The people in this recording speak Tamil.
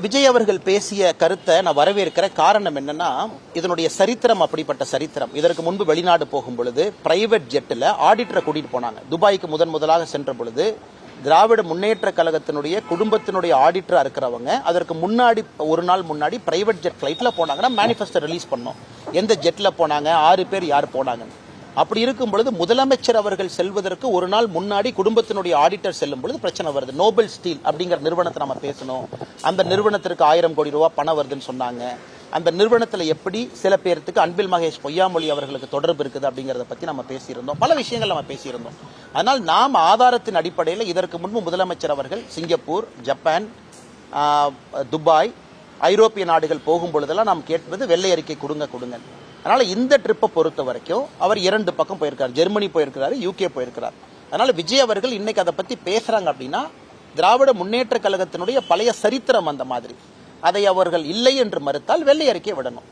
விஜய் அவர்கள் பேசிய கருத்தை நான் வரவேற்கிற காரணம் என்னன்னா, இதனுடைய சரித்திரம் அப்படிப்பட்ட சரித்திரம். இதற்கு முன்பு வெளிநாடு போகும் பொழுது பிரைவேட் ஜெட்டில் ஆடிட்டரை கூட்டிட்டு போனாங்க. துபாய்க்கு முதலாக சென்ற பொழுது திராவிட முன்னேற்ற கழகத்தினுடைய குடும்பத்தினுடைய ஆடிட்டரா இருக்கிறவங்க அதற்கு முன்னாடி ஒரு நாள் முன்னாடி பிரைவேட் ஜெட் ஃபிளைட்ல போனாங்கன்னா மேனிஃபெஸ்டோ ரிலீஸ் பண்ணோம். எந்த ஜெட்ல போனாங்க, 6 பேர் யார் போனாங்கன்னு. அப்படி இருக்கும் பொழுது முதலமைச்சர் அவர்கள் செல்வதற்கு ஒரு நாள் முன்னாடி குடும்பத்தினுடைய ஆடிட்டர் செல்லும் பொழுது பிரச்சனை வருது. நோபல் ஸ்டீல் அப்படிங்கிற நிறுவனத்தை நம்ம பேசணும். அந்த நிறுவனத்திற்கு 1000 கோடி ரூபாய் பணம் வருதுன்னு சொன்னாங்க. அந்த நிறுவனத்தில் எப்படி சில பேருக்கு அன்பில் மகேஷ் பொய்யாமொழி அவர்களுக்கு தொடர்பு இருக்குது அப்படிங்கறத பத்தி நம்ம பேசியிருந்தோம். பல விஷயங்கள் நம்ம பேசியிருந்தோம். அதனால் நாம் ஆதாரத்தின் அடிப்படையில் இதற்கு முன்பு முதலமைச்சர் அவர்கள் சிங்கப்பூர், ஜப்பான், துபாய், ஐரோப்பிய நாடுகள் போகும் பொழுதெல்லாம் நாம் கேட்பது வெள்ளை அறிக்கை கொடுங்க. அதனால இந்த ட்ரிப்பை பொறுத்த வரைக்கும் அவர் 2 பக்கம் போயிருக்காரு. ஜெர்மனி போயிருக்கிறாரு, UK போயிருக்கிறார். அதனால விஜய் அவர்கள் இன்னைக்கு அதை பத்தி பேசுறாங்க அப்படின்னா திராவிட முன்னேற்ற கழகத்தினுடைய பழைய சரித்திரம் அந்த மாதிரி. அதை அவர்கள் இல்லை என்று மறுத்தால் வெள்ளை அறிக்கை விடணும்.